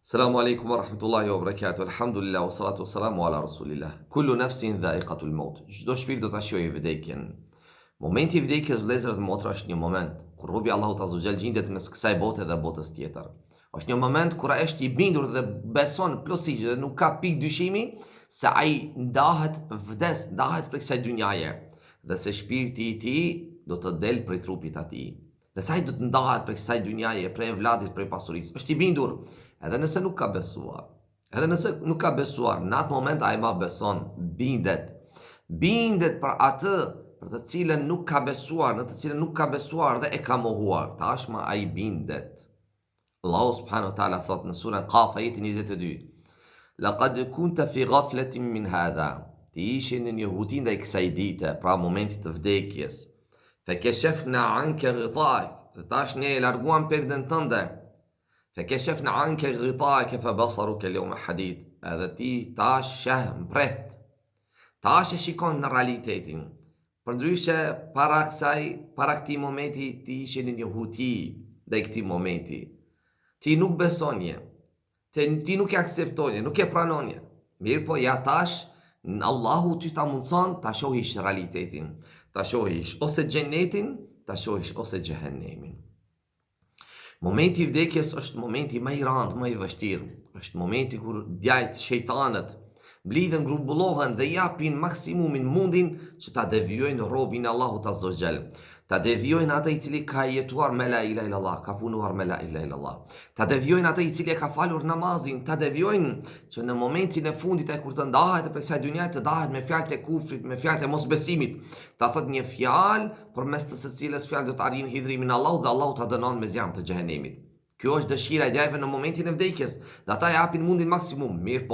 السلام عليكم ورحمة الله وبركاته. Alhamdulillah wa salatu wa salamu ala rasulillah. Kullu nafsin dha'iqatul maut. Çdo shpirt do ta shojë vdekjen. Momenti i vdekjes vëllezër dhe motra është një moment kur robi Allahut Azza wa Jall gjendet mes kësaj bote dhe botës tjetër. Është një moment kur ai është i bindur dhe beson plotësisht dhe nuk ka pikë dyshimi se ai ndahet prej kësaj dynjaje dhe se shpirti i tij do të del prej trupit atij. Dhe sa ai do të ndahet prej kësaj dynjaje, prej evladit, prej pasurisë. Është i bindur. Edhe nëse nuk ka besuar. Në atë moment ai ma beson, bindet. Bindet për atë për të cilën nuk ka besuar, në të cilën nuk ka besuar dhe e ka mohuar. Tashma ai bindet. Allahu subhanahu wa taala thot në surën Qaf ajetin 22. Laqad kunta fi ghaflatin min hadha. Ti ishe në një huti ndaj kësaj dite, pra momentit të vdekjes. Fakashafna anka ghita'ak. Dhe tash ne e larguam perden tënde. فكشفنا عنك غطاءك فبصرك اليوم حديد. Edhe ti tash sheh mpret. Tash e shikon në realitetin. Përndryshe para këtij momenti ti ishe në një huti ndaj këtij momenti. Ti nuk besonje. Ti nuk e akseptonje, nuk e pranonje. Mirë po ja tash Allahu ty ta mundson ta shohish realitetin. Ta shohish ose xhenetin, ta shohish ose xhehenemin. Momenti i vdekjes është momenti më i rëndë, më i vështirë. Është momenti kur djajt shejtanët mblidhen, grumbullohen dhe japin maksimumin mundin që ta devijojnë robin e Allahut Azza wa Jall. Ta devijojnë atë i cili ka jetuar me la ilaha illallah, ka punuar me la ilaha illallah. Ta devijojnë atë i cili ka falur namazin, ta devijojnë që në momentin e fundit ai kur të ndahet prej kësaj dynjaje të ndahet me fjalët e kufrit, me fjalët e mosbesimit. Ta thot një fjalë përmes të së cilës fjalë do të arrijnë hidhrimin e Allahut dhe Allahu ta dënon me zjarm të xhehenemit. Kjo është dëshira e djajve në momentin e vdekjes, dhe ata japin mundin maksimum. Mirë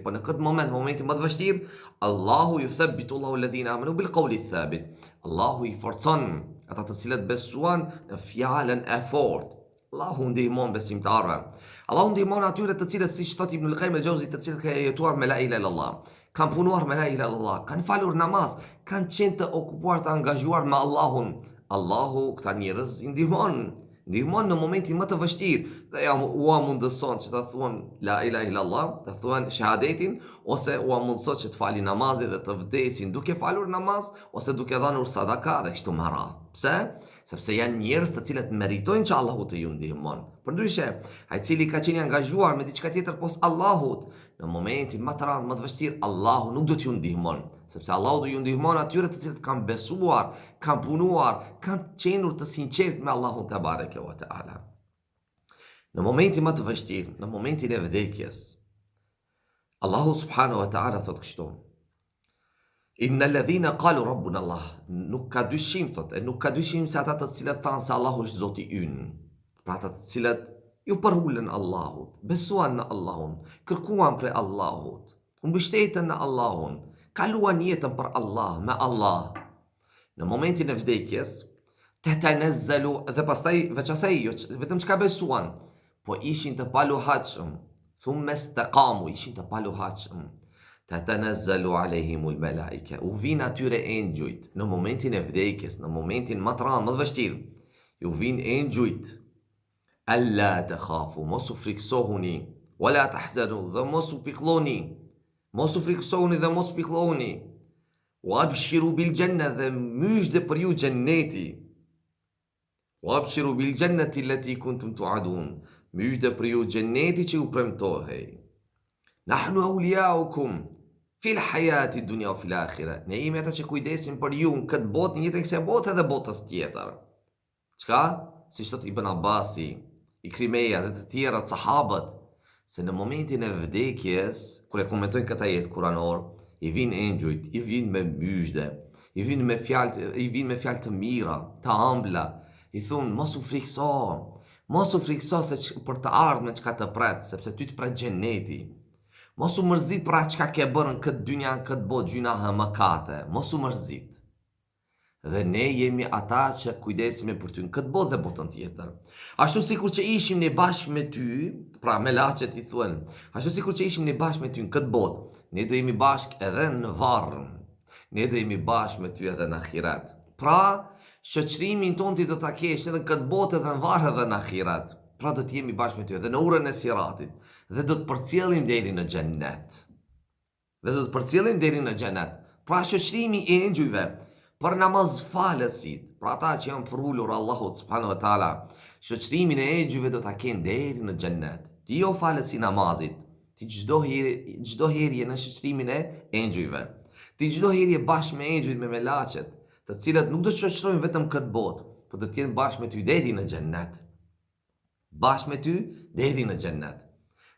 po në këtë momentin më të vështirë, Allahu yuthabbitu Allahu alladhina amanu bil qawli thabit. Allahu i forcon ata të cilët besuan në fjalën e fortë. Allahu ndihmon besimtarëve. Allahu ndihmon atyre të cilët, siç thot Ibn al-Qayyim al-Jawzi, të cilët kanë jetuar me la ilaha illallah, kanë punuar me la ilaha illallah, kanë falur namaz, kanë qenë të okupuar, të angazhuar me Allahun. Allahu këta njerëz i ndihmon në momentin më të vështirë dhe ja u mundëson që ta thuan la ilaha illallah, ta thuan shahadetin, ose u mundëson që të falin namazin dhe të vdesin duke falur namaz ose duke dhënë sadaka dhe kështu me radhë. Pse? Sepse janë njerëz të cilët meritojnë që Allahu të ju ndihmon. Përndryshe, ai cili ka qenë angazhuar me diçka tjetër pos Allahut, në momentin më të rëndë, më të vështirë, Allahu nuk do t'ju ndihmon, sepse Allahu do ju ndihmon atyre të cilët kanë besuar, kanë punuar, kanë qenur të sinqert me Allahun te bareke ve teala. Në momentin më të vështirë, në momentin e vdekjes, Allahu subhanahu wa taala thot kështu: Inna alladhina qalu rabbuna Allah. Nuk ka dyshim se ata të cilët thanë se Allahu është Zoti ynë. Pra ata të cilët ju përulën Allahut, besuan në Allahun, kërkuan prej Allahut, mbështeten në Allahun, kaluan jetën për Allah, me Allah. Në momentin e vdekjes, tetanazzalu, dhe pastaj veç asaj, vetëm çka besuan, po ishin të paluhatshëm, thumma istaqamu, ishin të paluhatshëm. Tetanazzalu alehimul malaika. U vin atyre engjujt në momentin e vdekjes, në momentin më të rëndë, më të vështirë. Ju vin engjujt. Alla takhafu, mos u friksohuni, wala tahzanu, dhe mos u piklloni. Mos u friksohuni dhe mos piklloni. Wa abshiru bil janna, dhe myshde për ju xhenneti. Wa abshiru bil jannati allati kuntum tu'adun. Myshde për ju xhenneti që ju premtohej. Nahnu awliyaukum fil hayati dunya wa fil akhirah. Ne jemi ata që kujdesim për ju në këtë botë, në jetën e kësaj bote dhe botës tjetër. Çka? Siç thot Ibn Abbasi, Ikrimeja dhe të tjerë sahabët, se në momentin e vdekjes, kur e komentojnë këtë jetë kuranor, i vinë engjujt, i vinë me myshde, i vinë me fjalë të mira, të ëmbla, i thunë mos u frikso se për të ardhmen çka të pret, sepse ty të pret xheneti. Mos u mërzit për atë çka ke bërë në këtë dynja, në këtë botë, gjunahe, mëkate. Mos u mërzit. Dhe ne jemi ata që kujdesime për ty në këtë botë dhe botën tjetër. Ashtu sikur që ishim ne bashkë me ty, pra me laçet i thuen, ashtu sikur që ishim ne bashkë me ty në këtë botë, ne do jemi bashkë edhe në varr. Ne do jemi bashkë me ty edhe në ahiret. Pra, shoqërimin ton ti do ta kesh edhe në këtë botë edhe në varr edhe në ahiret. Pra do të jemi bashkë me ty dhe në urën e siratit dhe do të përcjellim deri në xhennet. Pra shoqërimi i engjujve për namaz falësit, pra ata që janë përullur Allahut subhanahu wa taala, shoqërimin e engjujve do ta kenë deri në xhennet. Ti jo falës si namazit, ti çdo herë je në shoqërimin e engjujve. Ti çdo herë je bashkë me engjujt, me melaqet, të cilët nuk do të shoqërojnë vetëm këtë botë, por do të jenë bashkë me ty deri në xhennet. Bashkë me ty deri në xhennet.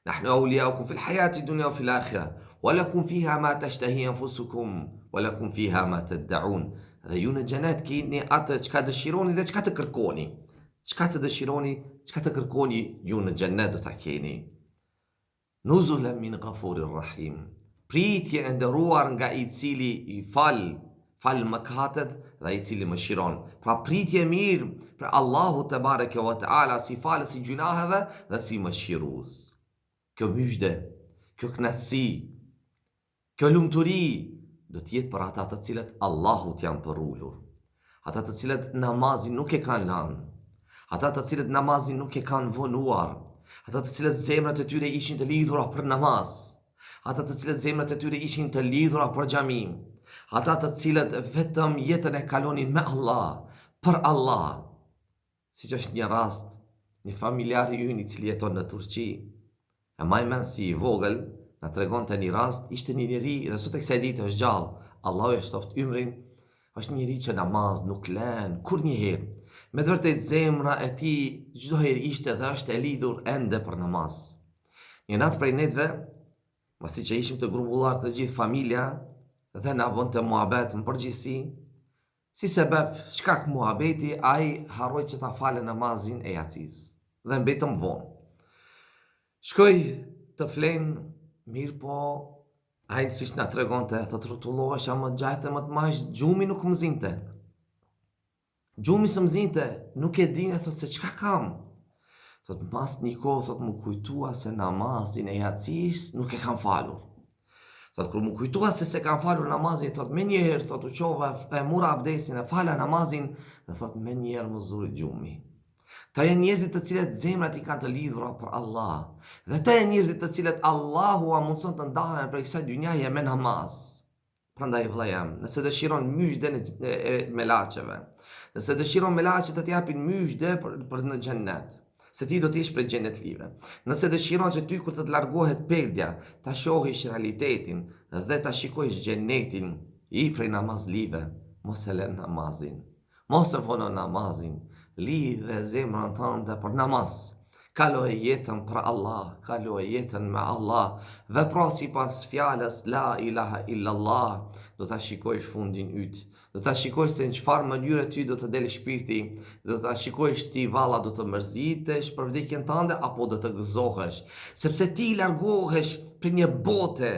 نحن أولياؤكم في الحياة الدنيا وفي الآخرة ولكم فيها ما تشتهي أنفسكم ولكم فيها ما تدعون. Dhe ju në xhenet keni atë çka dëshironi dhe çka të kërkoni. Çka të dëshironi, çka të kërkoni, ju në xhenet do ta keni. Nuzulan min ghafurir rahim. Pritje e nderuar nga i cili i fal mëkatet dhe i cili mëshiron. Pra pritje mirë për Allahu te bareke ve teala si falës i gjunaheve dhe si mëshirues. Kjo myshde, kjo knatësi, kjo lumturi do të jetë për ata të cilët Allahut janë përullur. Ata të cilët namazin nuk e kanë lanë. Ata të cilët namazin nuk e kanë vonuar. Ata të cilët zemrat e tyre ishin të lidhura për namaz. Ata të cilët zemrat e tyre ishin të lidhura për xhami. Ata të cilët vetëm jetën e kalonin me Allah, për Allah. Siç është një rast, një familjar i ynë i cili jeton në Turqi, e majmen si i vogël, na tregon të një rast, ishte një njeri dhe sot e kësaj dite është gjallë, Allahu e shtoft ymrin, është njeri që namaz nuk lën kur një herë. Me të vërtet zemra e tij çdo herë ishte dhe është e lidhur ende për namaz. Një natë prej netve, pasi që ishim të grumbulluar të gjithë familja dhe na bënte muhabet në përgjithësi, si sebeb shkak muhabeti, ai harroi që ta falë namazin e jacis dhe mbetëm vonë. Shkoj të flenë, mirë po, ajnë si që nga të regonte, thot rrotullohesha më gjajtë më të majsh, gjumi nuk më zinte. Gjumi së më zinte, nuk e dine, thot se qka kam. Thot mas një kohë, thot më kujtua se namazin e jacis nuk e kam falur. Thot kër më kujtua se kam falur namazin, thot me njerë, thot u qova e mura abdesin e fala namazin, dhe thot me njerë më zuri gjumi. Këta janë njerëzit të cilët zemrat i kanë të lidhura për Allah. Dhe këta janë njerëzit të cilët Allahu a mundson të ndahen për kësaj dynjaje me namaz. Prandaj vëlla jam, nëse dëshiron myshdën e melaqeve, nëse dëshiron melaqet të japin myshdë për në xhennet, se ti do të jesh prej xhenetlive. Nëse dëshiron që ty kur të të largohet perdja, ta shohish realitetin dhe ta shikosh xhenetin, i prej namazlive, mos e lën namazin. Mos e vono namazin. Lidhe zemrën tënde për namaz. Kalo e jetën për Allah, kalo e jetën me Allah, vepro sipas fjalës la ilaha illallah, do ta shikojsh fundin yt. Do ta shikojsh se në çfarë mënyre ty do të delë shpirti, do ta shikojsh ti valla do të mërzitesh për vdekjen tënde apo do të gëzohesh, sepse ti largohesh për një bote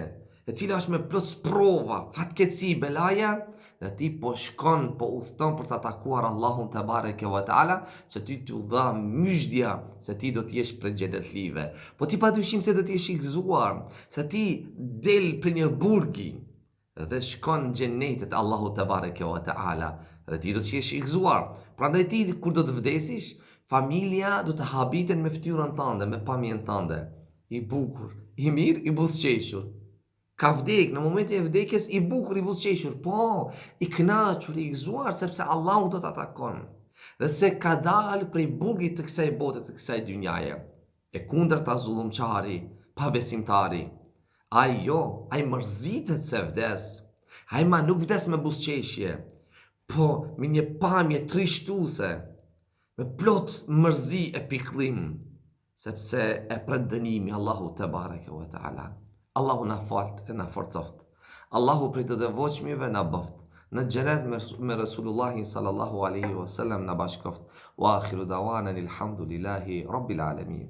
e cila është me plot sprova, fatkeqësi, belaja, dhe ti po shkon, po udhton për të takuar Allahun te bareke ve teala, se ty t'u dha myshdja se ti do t'jesh prej xhenetlive. Po ti padyshim se do t'jesh i gëzuar, se ti del për një burgi dhe shkon në xhenetet Allahut te bareke ve teala, dhe ti do t'jesh i gëzuar. Prandaj ti kur do të vdesish, familja do të habiten me fytyrën tënde, me pamjen tënde. I bukur, i mirë, i buzëqeshur. Ka vdek, në momentin e vdekjes i bukur, i buzëqeshur, po, i kënaqur, i gëzuar, sepse Allahu do ta takon. Dhe se ka dalë prej burgit të kësaj bote, të kësaj dynjaje. E kundërta zullumçari, pabesimtari. Ai jo, ai mërzitet se vdes. Ai ma nuk vdes me buzëqeshje, po me një pamje trishtuese, me plot mërzi e pikëllim, sepse e pret dënimi Allahu te bareke ve teala. Allahu na falt e na forcoft. Allahu prej të devotshmive na bëft. Në xhenet me Resulullahin sallallahu alaihi wasallam na bashkoft. Wa akhiru dawana alhamdulillahi rabbil alamin.